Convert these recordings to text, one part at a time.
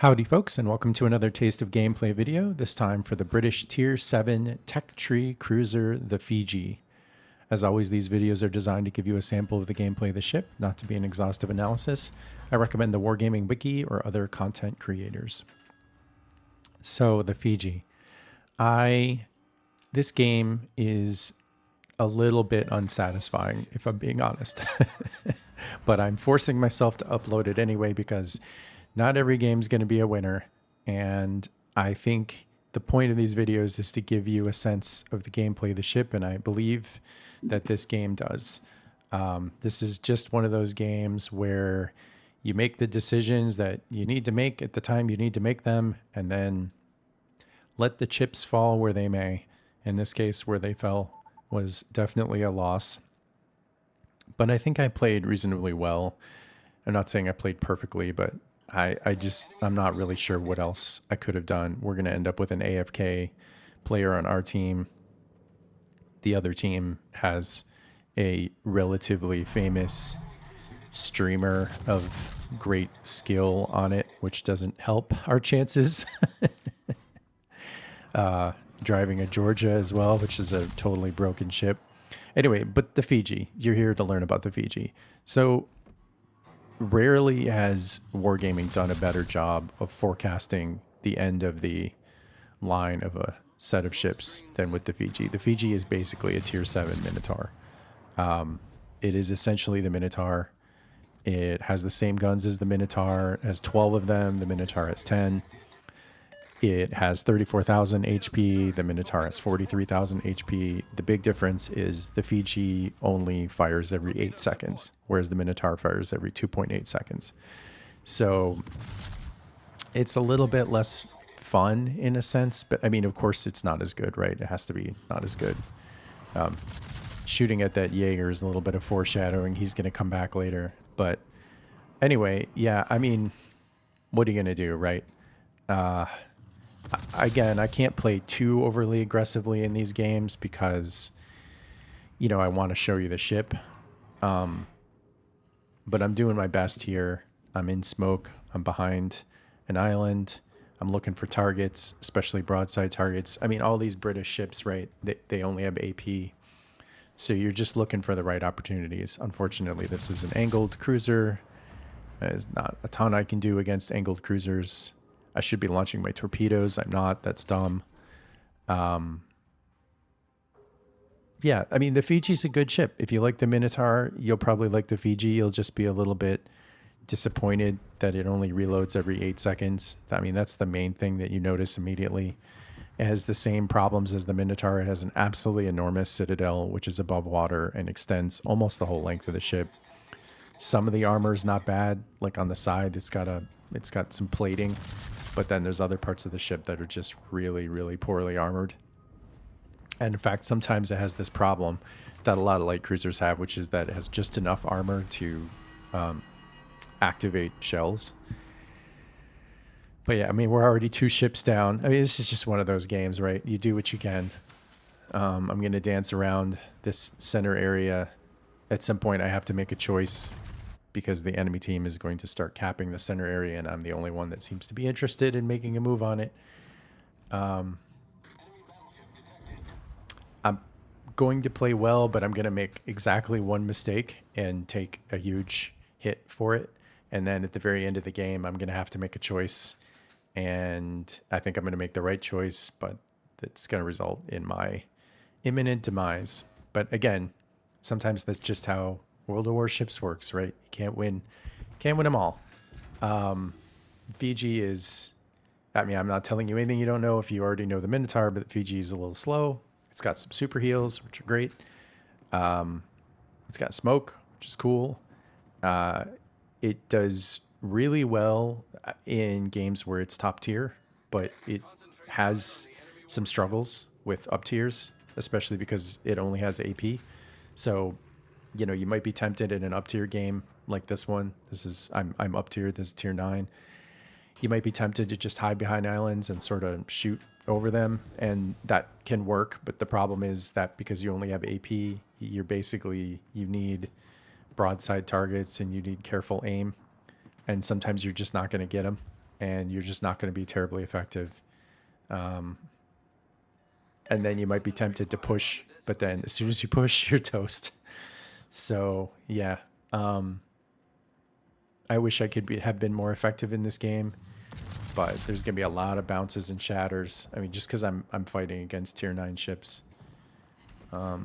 Howdy folks, and welcome to another Taste of Gameplay video, this time for the British Tier 7 Tech Tree Cruiser, the Fiji. As always, these videos are designed to give you a sample of the gameplay of the ship, not to be an exhaustive analysis. I recommend the Wargaming Wiki or other content creators. So, the Fiji. This game is a little bit unsatisfying, if I'm being honest. But I'm forcing myself to upload it anyway because not every game's going to be a winner, and I think the point of these videos is to give you a sense of the gameplay of the ship, and I believe that this game does. This is just one of those games where you make the decisions that you need to make at the time you need to make them, and then let the chips fall where they may. In this case, where they fell was definitely a loss. But I think I played reasonably well. I'm not saying I played perfectly, but I'm not really sure what else I could have done. We're going to end up with an AFK player on our team. The other team has a relatively famous streamer of great skill on it, which doesn't help our chances. Driving a Georgia as well, which is a totally broken ship. Anyway, but the Fiji, you're here to learn about the Fiji. So rarely has Wargaming done a better job of forecasting the end of the line of a set of ships than with the Fiji. The Fiji is basically a tier 7 Minotaur. It is essentially the Minotaur. It has the same guns as the Minotaur. It has 12 of them. The Minotaur has 10. It has 34,000 HP. The Minotaur has 43,000 HP. The big difference is the Fiji only fires every 8 seconds, whereas the Minotaur fires every 2.8 seconds. So it's a little bit less fun in a sense, but I mean, of course, it's not as good, right? It has to be not as good. Shooting at that Jaeger is a little bit of foreshadowing. He's going to come back later. But anyway, yeah, I mean, what are you going to do, right? Again, I can't play too overly aggressively in these games because, you know, I want to show you the ship. But I'm doing my best here. I'm in smoke. I'm behind an island. I'm looking for targets, especially broadside targets. I mean, all these British ships, right? They only have AP. So you're just looking for the right opportunities. Unfortunately, this is an angled cruiser. There's not a ton I can do against angled cruisers. I should be launching my torpedoes. I'm not. That's dumb. Yeah, I mean, the Fiji's a good ship. If you like the Minotaur, you'll probably like the Fiji. You'll just be a little bit disappointed that it only reloads every 8 seconds. I mean, that's the main thing that you notice immediately. It has the same problems as the Minotaur. It has an absolutely enormous citadel, which is above water and extends almost the whole length of the ship. Some of the armor is not bad. Like on the side, it's got some plating. But then there's other parts of the ship that are just really, really poorly armored. And in fact, sometimes it has this problem that a lot of light cruisers have, which is that it has just enough armor to activate shells. But yeah, I mean, we're already 2 ships down. I mean, this is just one of those games, right? You do what you can. I'm going to dance around this center area. At some point, I have to make a choice, because the enemy team is going to start capping the center area, and I'm the only one that seems to be interested in making a move on it. I'm going to play well, but I'm going to make exactly one mistake and take a huge hit for it. And then at the very end of the game, I'm going to have to make a choice. And I think I'm going to make the right choice, but it's going to result in my imminent demise. But again, sometimes that's just how World of Warships works, right? You can't win them all. Fiji is, I mean, I'm not telling you anything you don't know if you already know the Minotaur, but Fiji is a little slow. It's got some super heals, which are great. It's got smoke, which is cool. It does really well in games where it's top tier, but it has some struggles with up tiers, especially because it only has AP. So, you know, you might be tempted in an up tier game like this one. I'm up tier. This is tier 9. You might be tempted to just hide behind islands and sort of shoot over them, and that can work. But the problem is that because you only have AP, you need broadside targets and you need careful aim, and sometimes you're just not going to get them. and you're just not going to be terribly effective. And then you might be tempted to push, but then as soon as you push, you're toast. So yeah, I wish I could have been more effective in this game, but there's gonna be a lot of bounces and shatters. I mean, just because I'm fighting against tier 9 ships. I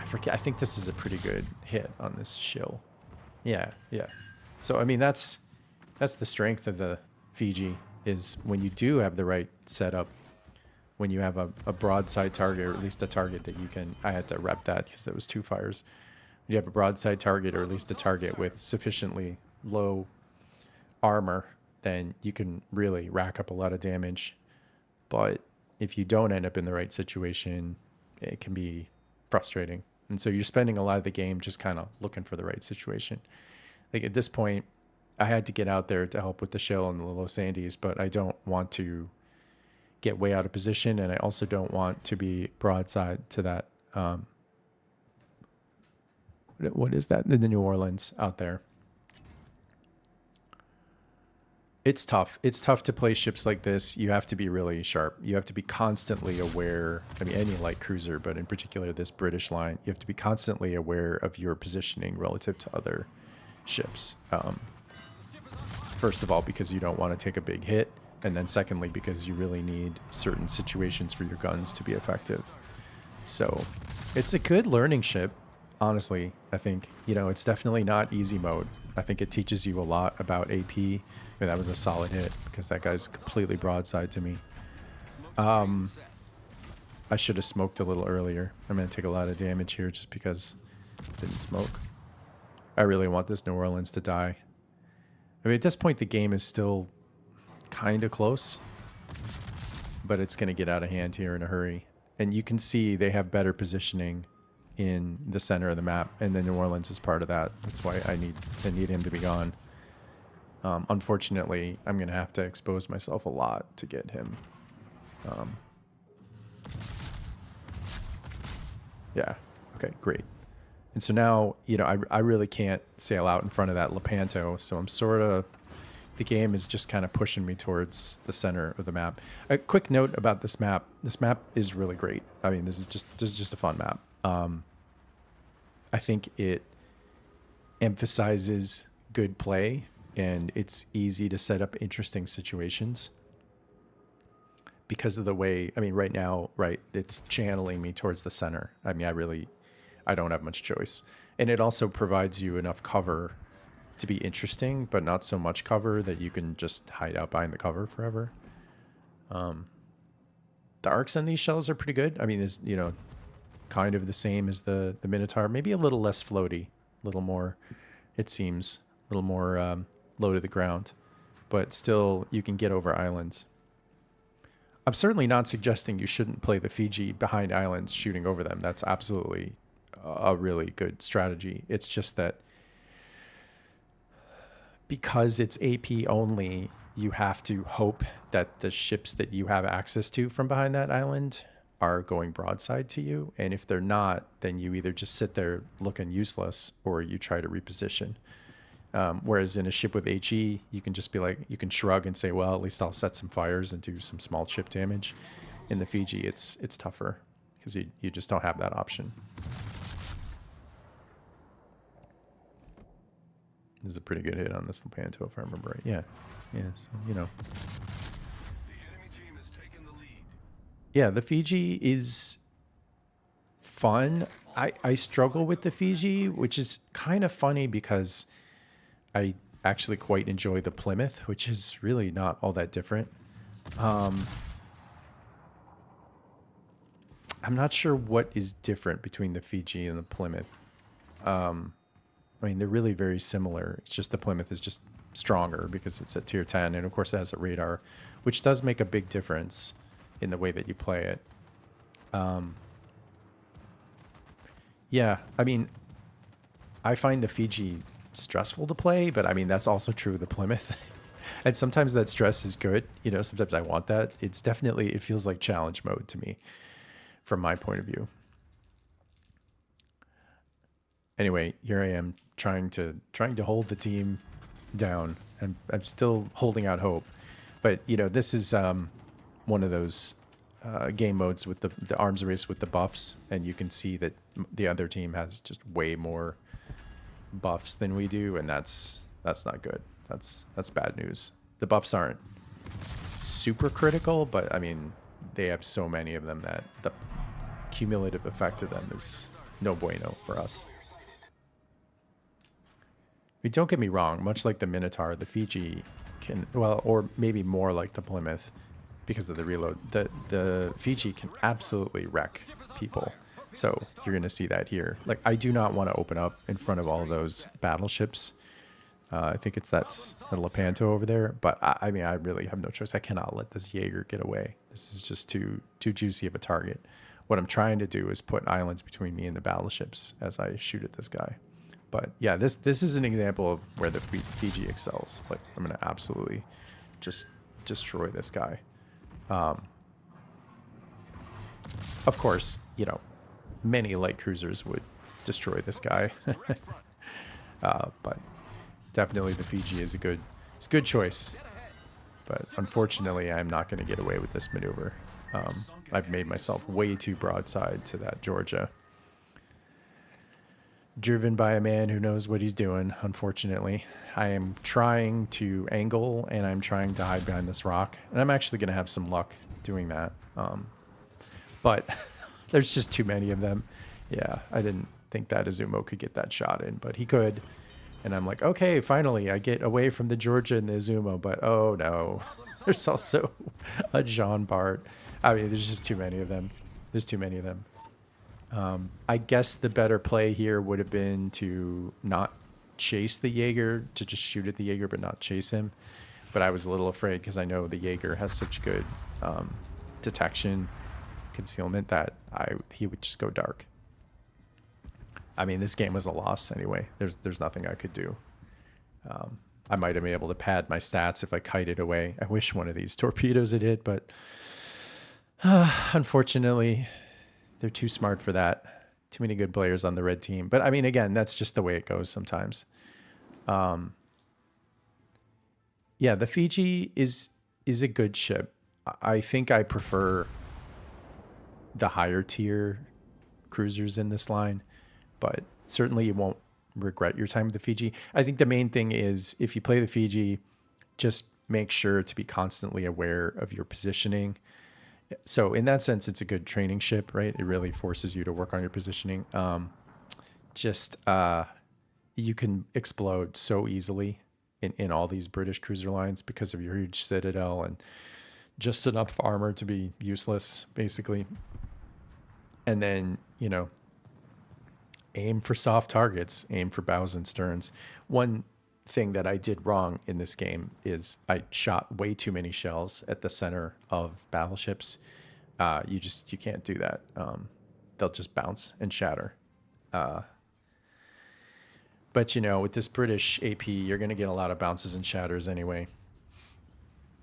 forget. I think this is a pretty good hit on this shill. Yeah, yeah. So I mean, that's the strength of the Fiji, is when you do have the right setup, when you have a broadside target, or at least a target that you can... I had to rep that because it was 2 fires. You have a broadside target, or at least a target with sufficiently low armor, then you can really rack up a lot of damage. But if you don't end up in the right situation, it can be frustrating. And so you're spending a lot of the game just kind of looking for the right situation. Like at this point, I had to get out there to help with the shell and the low sandies, but I don't want to get way out of position, and I also don't want to be broadside to that. What is that? The New Orleans out there. It's tough. It's tough to play ships like this. You have to be really sharp. You have to be constantly aware. I mean, any light cruiser, but in particular this British line, you have to be constantly aware of your positioning relative to other ships. First of all, because you don't want to take a big hit. And then secondly, because you really need certain situations for your guns to be effective. So it's a good learning ship, honestly. I think, you know, it's definitely not easy mode. I think it teaches you a lot about AP. I mean, that was a solid hit because that guy's completely broadside to me. I should have smoked a little earlier. I'm going to take a lot of damage here just because I didn't smoke. I really want this New Orleans to die. I mean, at this point, the game is still kind of close, but it's going to get out of hand here in a hurry. And you can see they have better positioning in the center of the map, and then New Orleans is part of that. That's why I need him to be gone. Unfortunately, I'm going to have to expose myself a lot to get him. Yeah. Okay, great. And so now, you know, I really can't sail out in front of that Lepanto, so I'm sort of... The game is just kind of pushing me towards the center of the map. A quick note about this map. This map is really great. I mean, this is just a fun map. I think it emphasizes good play, and it's easy to set up interesting situations because of the way... I mean, right now, right, it's channeling me towards the center. I mean, I don't have much choice. And it also provides you enough cover to be interesting, but not so much cover that you can just hide out behind the cover forever. The arcs on these shells are pretty good. I mean, it's, you know, kind of the same as the Minotaur, maybe a little less floaty, a little more, it seems, a little more low to the ground, but still you can get over islands. I'm certainly not suggesting you shouldn't play the Fiji behind islands shooting over them. That's absolutely a really good strategy. It's just that because it's AP only, you have to hope that the ships that you have access to from behind that island are going broadside to you. And if they're not, then you either just sit there looking useless or you try to reposition. Whereas in a ship with HE, you can just be like, you can shrug and say, well, at least I'll set some fires and do some small ship damage. In the Fiji, it's tougher because you just don't have that option. This is a pretty good hit on this Lepanto, if I remember right. Yeah. Yeah, so, you know. The enemy team has taken the lead. Yeah, the Fiji is fun. I struggle with the Fiji, which is kind of funny because I actually quite enjoy the Plymouth, which is really not all that different. I'm not sure what is different between the Fiji and the Plymouth. I mean, they're really very similar. It's just the Plymouth is just stronger because it's at tier 10. And of course it has a radar, which does make a big difference in the way that you play it. Yeah, I mean, I find the Fiji stressful to play, but I mean, that's also true of the Plymouth. And sometimes that stress is good. You know, sometimes I want that. It's definitely, it feels like challenge mode to me from my point of view. Anyway, here I am trying to hold the team down I'm still holding out hope. But, you know, this is one of those game modes with the arms race with the buffs, and you can see that the other team has just way more buffs than we do, and that's not good. That's bad news. The buffs aren't super critical, but I mean, they have so many of them that the cumulative effect of them is no bueno for us. I mean, don't get me wrong, much like the Minotaur, the Fiji can, well, or maybe more like the Plymouth because of the reload, the Fiji can absolutely wreck people. So you're going to see that here. Like, I do not want to open up in front of all of those battleships. I think that's the Lepanto over there. But I mean, I really have no choice. I cannot let this Jaeger get away. This is just too juicy of a target. What I'm trying to do is put islands between me and the battleships as I shoot at this guy. But yeah, this is an example of where the Fiji excels. Like, I'm going to absolutely just destroy this guy. Of course, you know, many light cruisers would destroy this guy. But definitely the Fiji is it's a good choice. But unfortunately, I'm not going to get away with this maneuver. I've made myself way too broadside to that Georgia. Driven by a man who knows what he's doing, unfortunately. I am trying to angle, and I'm trying to hide behind this rock. And I'm actually going to have some luck doing that. But there's just too many of them. Yeah, I didn't think that Azumo could get that shot in, but he could. And I'm like, okay, finally, I get away from the Georgia and the Azumo. But oh no, there's also a Jean Bart. I mean, there's just too many of them. There's too many of them. I guess the better play here would have been to not chase the Jaeger, to just shoot at the Jaeger but not chase him. But I was a little afraid because I know the Jaeger has such good detection, concealment that he would just go dark. I mean, this game was a loss anyway. There's nothing I could do. I might have been able to pad my stats if I kited away. I wish one of these torpedoes had hit, but unfortunately, they're too smart for that. Too many good players on the red team. But I mean, again, that's just the way it goes sometimes. Yeah, the Fiji is a good ship. I think I prefer the higher tier cruisers in this line, but certainly you won't regret your time with the Fiji. I think the main thing is if you play the Fiji, just make sure to be constantly aware of your positioning. So in that sense, it's a good training ship, right? It really forces you to work on your positioning. You can explode so easily in all these British cruiser lines because of your huge citadel and just enough armor to be useless, basically. And then, you know, aim for soft targets, aim for bows and sterns. One thing that I did wrong in this game is I shot way too many shells at the center of battleships. You can't do that. They'll just bounce and shatter. But you know, with this British AP, you're going to get a lot of bounces and shatters anyway.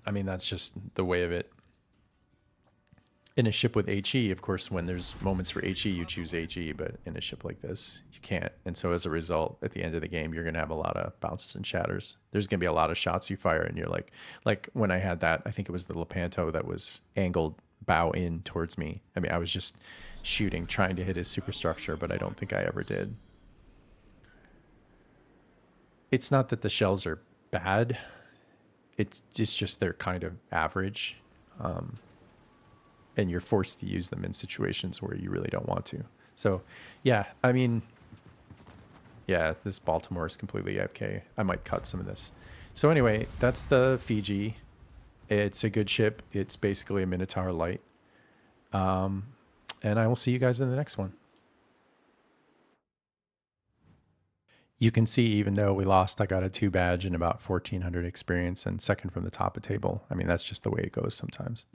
I mean, that's just the way of it. In a ship with HE, of course, when there's moments for HE, you choose HE, but in a ship like this, you can't. And so as a result, at the end of the game, you're going to have a lot of bounces and shatters. There's going to be a lot of shots you fire, and you're like when I had that, I think it was the Lepanto that was angled bow in towards me. I mean, I was just shooting, trying to hit his superstructure, but I don't think I ever did. It's not that the shells are bad. It's just they're kind of average. And you're forced to use them in situations where you really don't want to. So, yeah, I mean, yeah, this Baltimore is completely AFK. I might cut some of this. So anyway, that's the Fiji. It's a good ship. It's basically a Minotaur light. And I will see you guys in the next one. You can see, even though we lost, I got a 2 badge and about 1,400 experience and second from the top of table. I mean, that's just the way it goes sometimes.